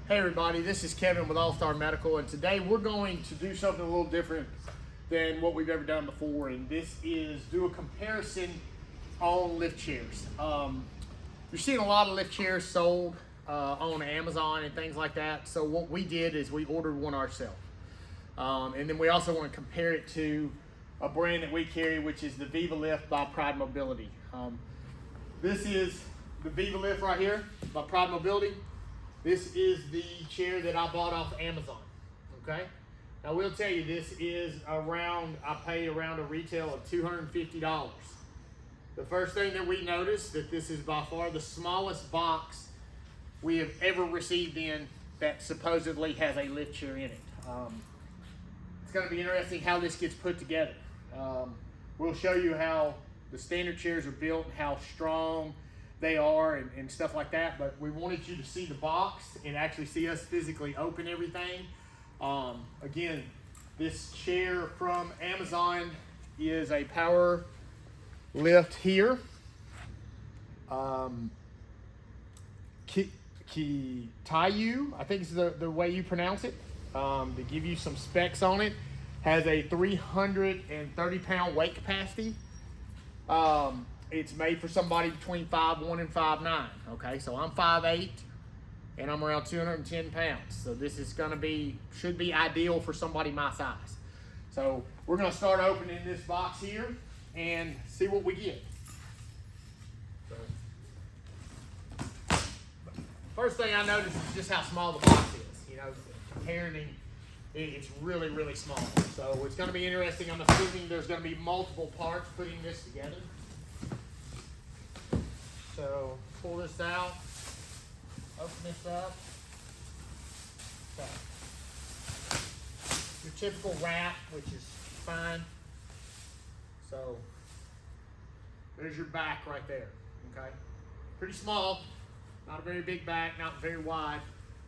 Hey everybody, this is Kevin with All Star Medical, and today we're going to do something a little different than what we've ever done before, and this is do a comparison on lift chairs. You're seeing a lot of lift chairs sold on Amazon and things like that, so what we did is we ordered one ourselves. And then we also want to compare it to a brand that we carry, which is the Viva Lift by Pride Mobility. This is the Viva Lift right here by Pride Mobility. This is the chair that I bought off Amazon, okay? Now, we'll tell you, this is around, I paid around a retail of $250. The first thing that we noticed, that this is by far the smallest box we have ever received in that supposedly has a lift chair in it. It's gonna be interesting how this gets put together. We'll show you how the standard chairs are built, how strong they are and stuff like that, but we wanted you to see the box and actually see us physically open everything. Again, this chair from Amazon is a power lift here. Kitayu, I think is the way you pronounce it. To give you some specs on it, has a 330 pound weight capacity. It's made for somebody between 5'1" and 5'9", okay? So I'm 5'8", and I'm around 210 pounds. So this is should be ideal for somebody my size. So we're gonna start opening this box here and see what we get. So, first thing I noticed is just how small the box is. You know, comparing it's really, really small. So it's gonna be interesting. I'm assuming there's gonna be multiple parts putting this together. So pull this out, open this up. Okay. Your typical wrap, which is fine. So there's your back right there, okay? Pretty small, not a very big back, not very wide.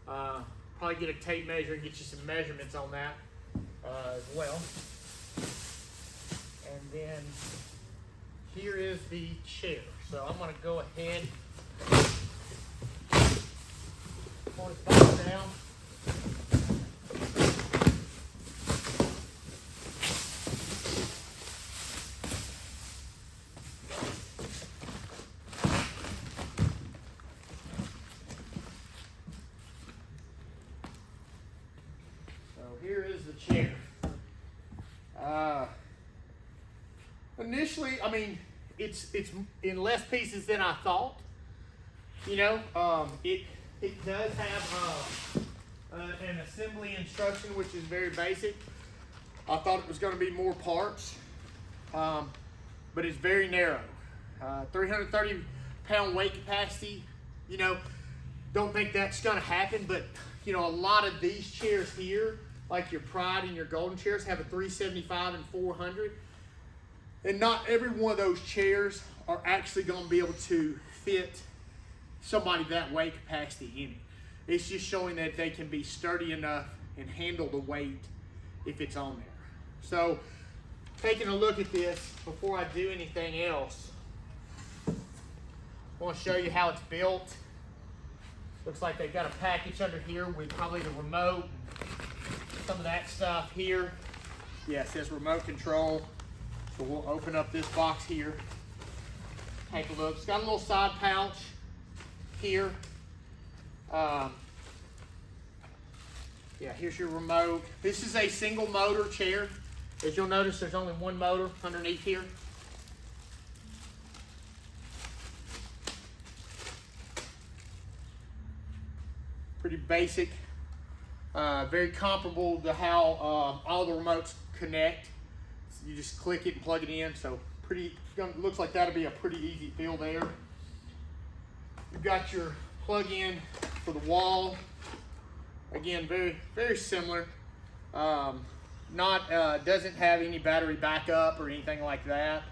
Probably get a tape measure and get you some measurements on that as well. And then here is the chair. So I'm going to go ahead, pull this box down. So here is the chair. Initially, I mean, it's in less pieces than I thought. You know, it does have an assembly instruction, which is very basic. I thought it was going to be more parts, but it's very narrow. 330 pound weight capacity. You know, don't think that's going to happen, but you know, a lot of these chairs here, like your Pride and your Golden chairs, have a 375 and 400. And not every one of those chairs are actually going to be able to fit somebody that weight capacity in it. It's just showing that they can be sturdy enough and handle the weight if it's on there. So, taking a look at this before I do anything else, I want to show you how it's built. Looks like they've got a package under here with probably the remote, some of that stuff here. Yeah, it says remote control. So we'll open up this box here, take a look. It's got a little side pouch here. Yeah, here's your remote. This is a single motor chair. As you'll notice, there's only one motor underneath here. Pretty basic, very comparable to how all the remotes connect. You just click it and plug it in, so looks like that'll be a pretty easy fill there. You've got your plug-in for the wall. Again, very, very similar. Doesn't have any battery backup or anything like that.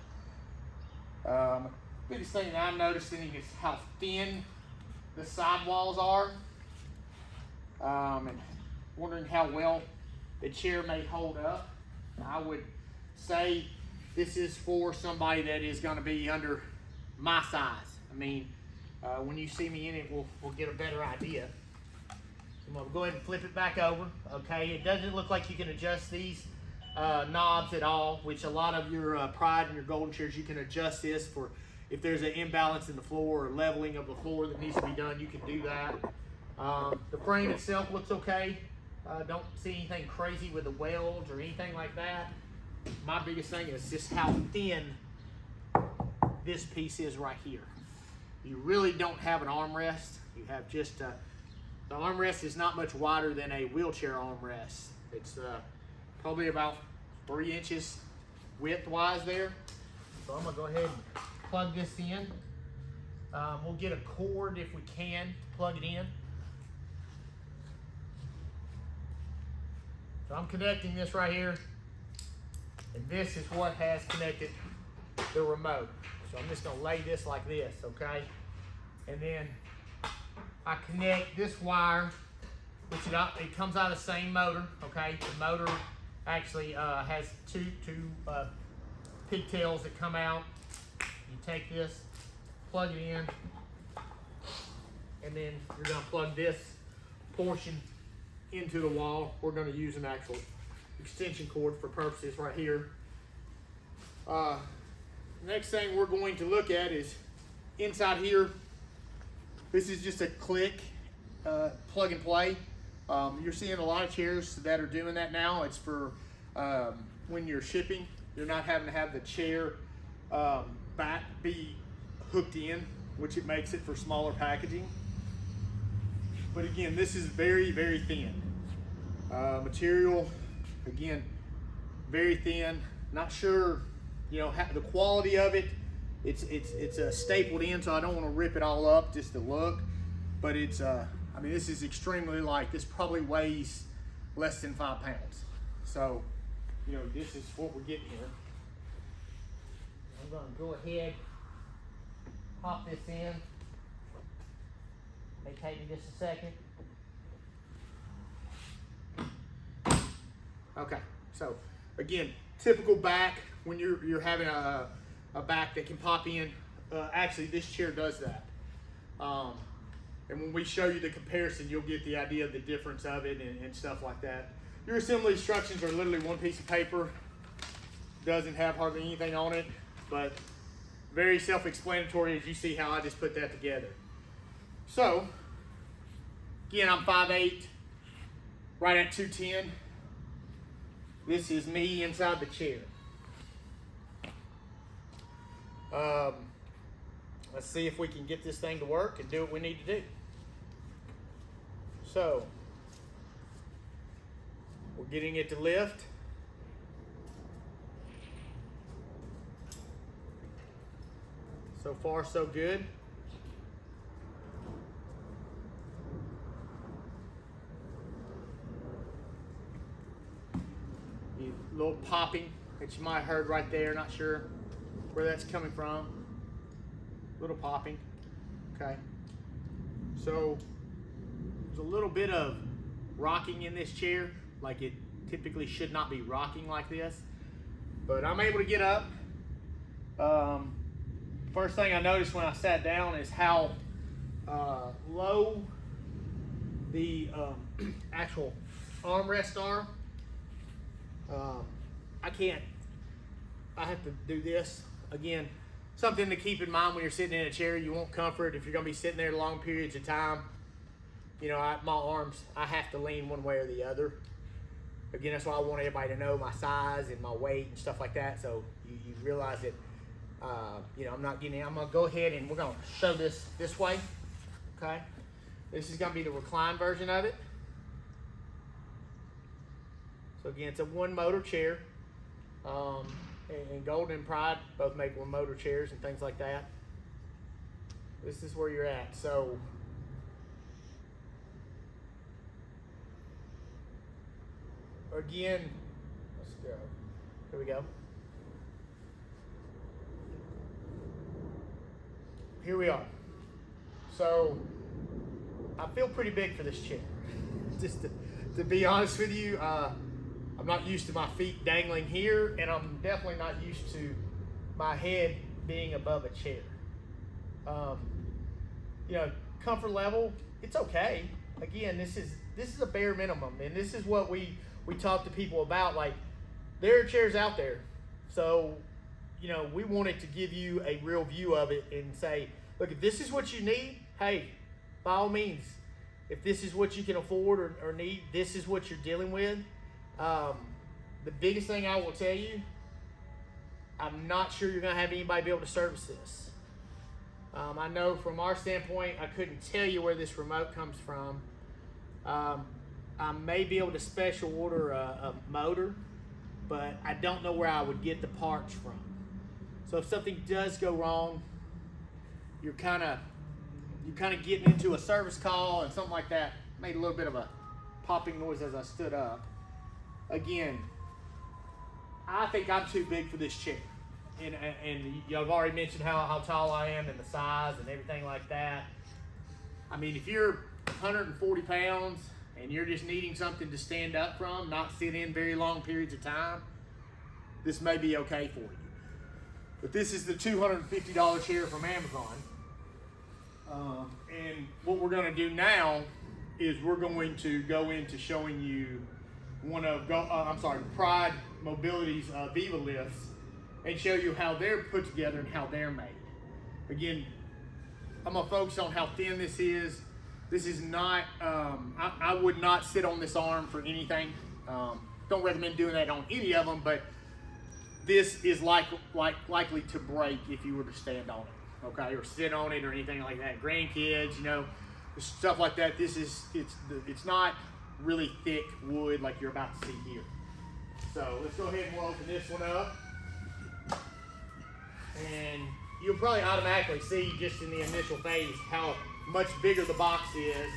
Biggest thing that I'm noticing is how thin the side walls are. And wondering how well the chair may hold up. I would say this is for somebody that is going to be under my size. I mean, when you see me in it, we'll get a better idea. I'm gonna go ahead and flip it back over. Okay, it doesn't look like you can adjust these knobs at all, which a lot of your Pride and your Golden chairs, you can adjust this for if there's an imbalance in the floor or leveling of the floor that needs to be done, you can do that. The frame itself looks okay. Don't see anything crazy with the welds or anything like that. My biggest thing is just how thin this piece is right here. You really don't have an armrest. You have just the armrest is not much wider than a wheelchair armrest. It's probably about 3 inches width-wise there. So I'm gonna go ahead and plug this in. We'll get a cord if we can to plug it in. So I'm connecting this right here, and this is what has connected the remote. So I'm just gonna lay this like this, okay? And then I connect this wire, which it comes out of the same motor, okay? The motor actually has two pigtails that come out. You take this, plug it in, and then you're gonna plug this portion into the wall. We're gonna use an actual extension cord for purposes right here. Next thing we're going to look at is inside here. This is just a click, plug and play. You're seeing a lot of chairs that are doing that now. It's for when you're shipping, you're not having to have the chair back be hooked in, which it makes it for smaller packaging. But again, this is very, very thin. Material, again, very thin. Not sure, you know, the quality of it. It's stapled in, so I don't want to rip it all up just to look. But it's, I mean, this is extremely light. This probably weighs less than 5 pounds. So, you know, this is what we're getting here. I'm going to go ahead, pop this in. May take me just a second. Okay, so again, typical back when you're having a back that can pop in. Actually, this chair does that. And when we show you the comparison, you'll get the idea of the difference of it and stuff like that. Your assembly instructions are literally one piece of paper. Doesn't have hardly anything on it, but very self-explanatory as you see how I just put that together. So, again, I'm 5'8", right at 210. This is me inside the chair. Let's see if we can get this thing to work and do what we need to do. So, we're getting it to lift. So far, so good. A little popping that you might have heard right there. Not sure where that's coming from. Little popping. Okay. So there's a little bit of rocking in this chair, like it typically should not be rocking like this. But I'm able to get up. First thing I noticed when I sat down is how low the actual armrests are. I have to do this. Again, something to keep in mind when you're sitting in a chair. You want comfort. If you're gonna be sitting there long periods of time, you know, my arms, I have to lean one way or the other. Again, that's why I want everybody to know my size and my weight and stuff like that. So you realize that, you know, I'm gonna go ahead and we're gonna show this way, okay? This is gonna be the recline version of it. So again, it's a one motor chair. And Golden and Pride both make one motor chairs and things like that. This is where you're at. So again, let's go. Here we go. Here we are. So I feel pretty big for this chair. Just to be honest with you, I'm not used to my feet dangling here, and I'm definitely not used to my head being above a chair. You know, comfort level, it's okay. again, this is a bare minimum, and this is what we talk to people about. Like, there are chairs out there, so we wanted to give you a real view of it and say, look, if this is what you need, hey, by all means, if this is what you can afford or need, this is what you're dealing with. The biggest thing I will tell you, I'm not sure you're going to have anybody be able to service this. I know from our standpoint, I couldn't tell you where this remote comes from. I may be able to special order a motor, but I don't know where I would get the parts from. So if something does go wrong, you're kind of getting into a service call and something like that. Made a little bit of a popping noise as I stood up. Again, I think I'm too big for this chair. And y'all have already mentioned how tall I am and the size and everything like that. I mean, if you're 140 pounds and you're just needing something to stand up from, not sit in very long periods of time, this may be okay for you. But this is the $250 chair from Amazon. And what we're going to do now is we're going to go into showing you one of Pride Mobility's Viva lifts and show you how they're put together and how they're made. Again, I'm going to focus on how thin this is. This is not, I would not sit on this arm for anything. Don't recommend doing that on any of them, but this is likely to break if you were to stand on it, okay, or sit on it or anything like that. Grandkids, stuff like that. It's not really thick wood like you're about to see here. So let's go ahead and we'll open this one up, and you'll probably automatically see just in the initial phase how much bigger the box is.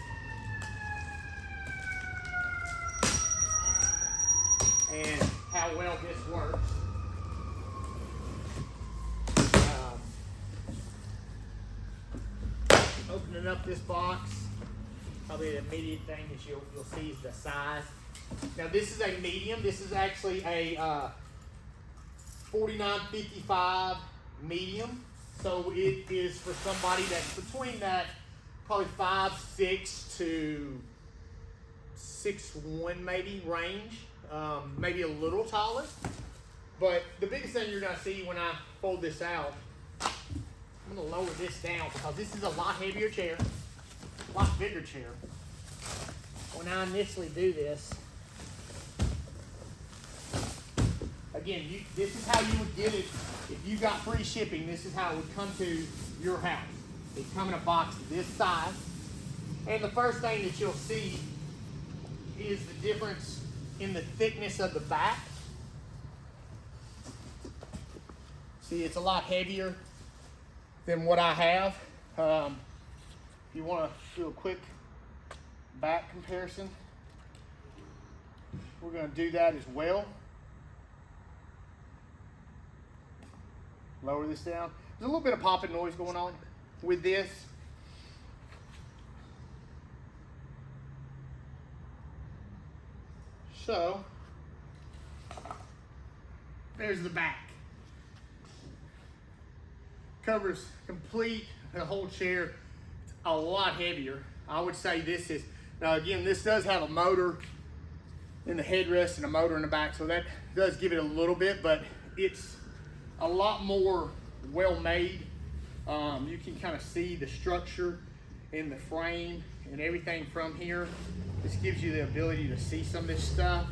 And how well this works. Opening up this box, probably the immediate thing is you'll see is the size. Now this is a medium. This is actually a 49-55 medium. So it is for somebody that's between that probably 5'6" to 6'1" maybe range, maybe a little taller. But the biggest thing you're gonna see when I fold this out, I'm gonna lower this down because this is a lot heavier chair, a lot bigger chair. When I initially do this, again, this is how you would get it. If you got free shipping, this is how it would come to your house. It'd come in a box this size. And the first thing that you'll see is the difference in the thickness of the back. See, it's a lot heavier than what I have. If you want to do a quick back comparison, we're going to do that as well. Lower this down. There's a little bit of popping noise going on with this. So, there's the back. Covers complete the whole chair. It's a lot heavier. I would say this is, now again, this does have a motor in the headrest and a motor in the back, so that does give it a little bit, but it's a lot more well made. You can kind of see the structure in the frame and everything from here. This gives you the ability to see some of this stuff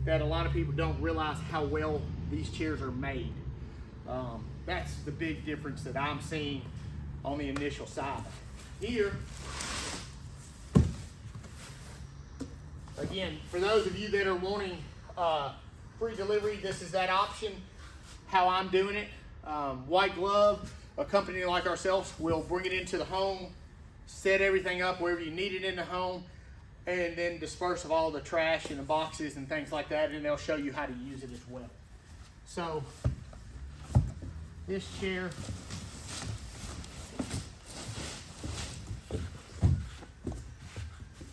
that a lot of people don't realize how well these chairs are made. That's the big difference that I'm seeing on the initial side. Here, again, for those of you that are wanting free delivery, this is that option. How I'm doing it, white glove, a company like ourselves will bring it into the home, set everything up wherever you need it in the home, and then disperse of all the trash and the boxes and things like that, and they'll show you how to use it as well. So this chair,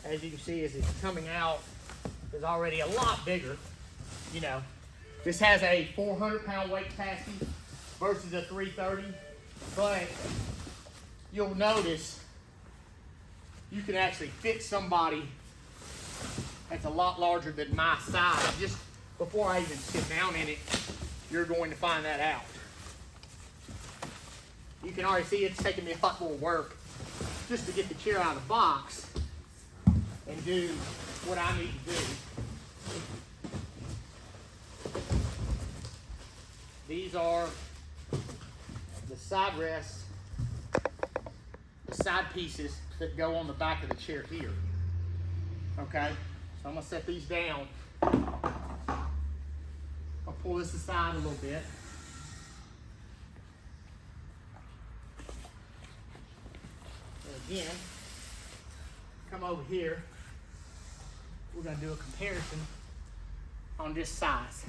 as you can see, as it's coming out, is already a lot bigger. This has a 400-pound weight capacity versus a 330, but you'll notice you can actually fit somebody that's a lot larger than my size. Just before I even sit down in it, you're going to find that out. You can already see it's taking me a lot more work just to get the chair out of the box and do what I need to do. These are the side rests, the side pieces that go on the back of the chair here. Okay, so I'm gonna set these down. I'll pull this aside a little bit. And again, come over here. We're gonna do a comparison on this size.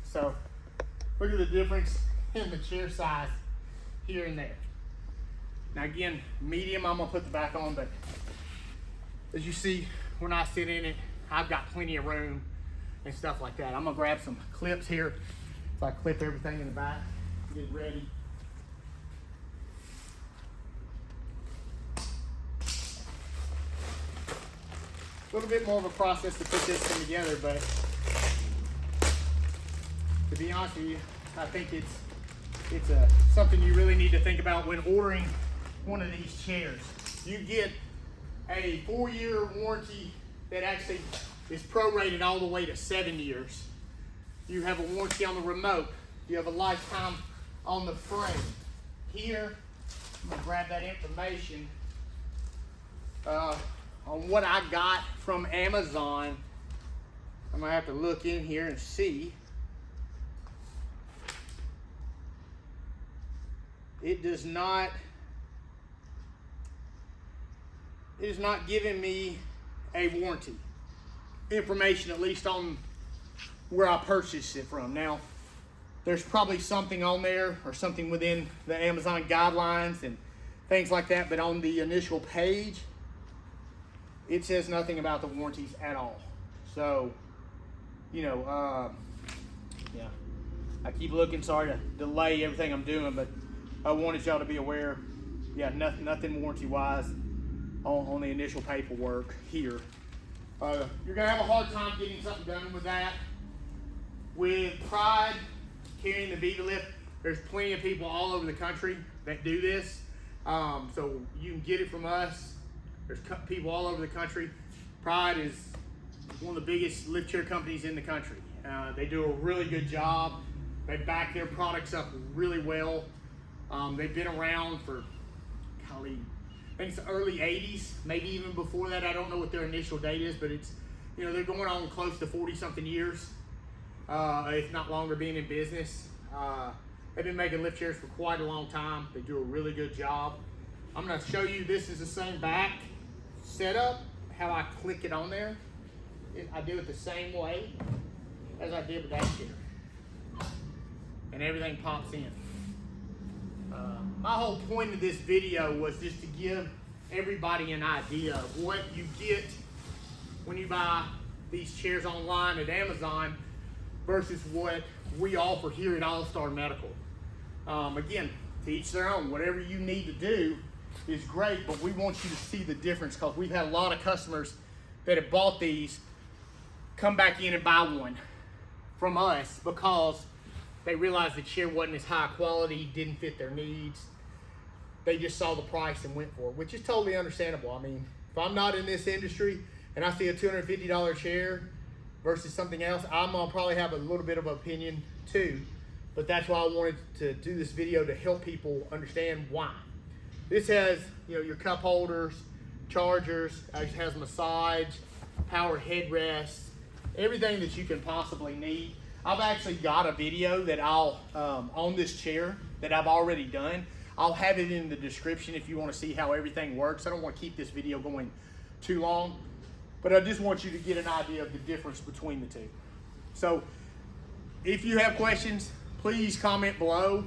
So look at the difference in the chair size here and there. Now again, medium, I'm gonna put the back on, but as you see, when I sit in it, I've got plenty of room and stuff like that. I'm gonna grab some clips here so I clip everything in the back, get it ready. A little bit more of a process to put this thing together, but to be honest with you, I think it's something you really need to think about when ordering one of these chairs. You get a 4-year warranty that actually is prorated all the way to 7 years. You have a warranty on the remote. You have a lifetime on the frame. Here, I'm gonna grab that information on what I got from Amazon. I'm gonna have to look in here and see. It is not giving me a warranty information, at least on where I purchased it from. Now, there's probably something on there or something within the Amazon guidelines and things like that, but on the initial page, it says nothing about the warranties at all. So, you know, yeah, I keep looking, sorry to delay everything I'm doing, but I wanted y'all to be aware, yeah, nothing warranty-wise on the initial paperwork here. You're gonna have a hard time getting something done with that. With Pride carrying the VivaLift, there's plenty of people all over the country that do this. So you can get it from us. There's people all over the country. Pride is one of the biggest lift chair companies in the country. They do a really good job. They back their products up really well. They've been around for, golly, I think it's the early 80s, maybe even before that. I don't know what their initial date is, but it's, you know, they're going on close to 40-something years, if not longer, being in business. They've been making lift chairs for quite a long time. They do a really good job. I'm gonna show you, this is the same back setup, how I click it on there. I do it the same way as I did with that chair. And everything pops in. My whole point of this video was just to give everybody an idea of what you get when you buy these chairs online at Amazon versus what we offer here at All Star Medical. Again, to each their own. Whatever you need to do is great, but we want you to see the difference, because we've had a lot of customers that have bought these come back in and buy one from us because they realized the chair wasn't as high quality, didn't fit their needs. They just saw the price and went for it, which is totally understandable. I mean, if I'm not in this industry and I see a $250 chair versus something else, I'm gonna probably have a little bit of an opinion too. But that's why I wanted to do this video, to help people understand why. This has, you know, your cup holders, chargers, it has massage, power headrests, everything that you can possibly need. I've actually got a video that I'll, on this chair that I've already done. I'll have it in the description if you want to see how everything works. I don't want to keep this video going too long, but I just want you to get an idea of the difference between the two. So if you have questions, please comment below.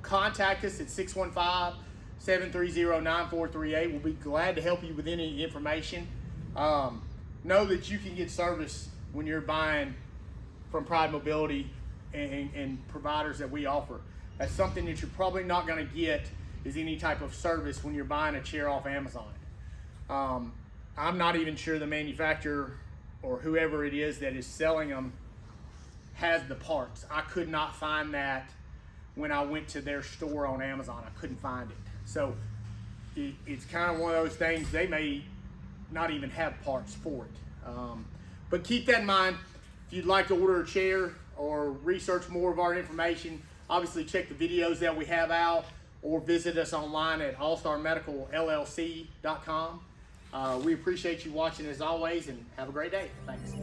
Contact us at 615-730-9438. We'll be glad to help you with any information. Know that you can get service when you're buying from Pride Mobility and providers that we offer. That's something that you're probably not going to get is any type of service when you're buying a chair off Amazon. I'm not even sure the manufacturer or whoever it is that is selling them has the parts. I could not find that when I went to their store on Amazon. I couldn't find it. So it's kind of one of those things, they may not even have parts for it. But keep that in mind. If you'd like to order a chair or research more of our information, obviously check the videos that we have out or visit us online at allstarmedicalllc.com. We appreciate you watching as always, and have a great day. Thanks.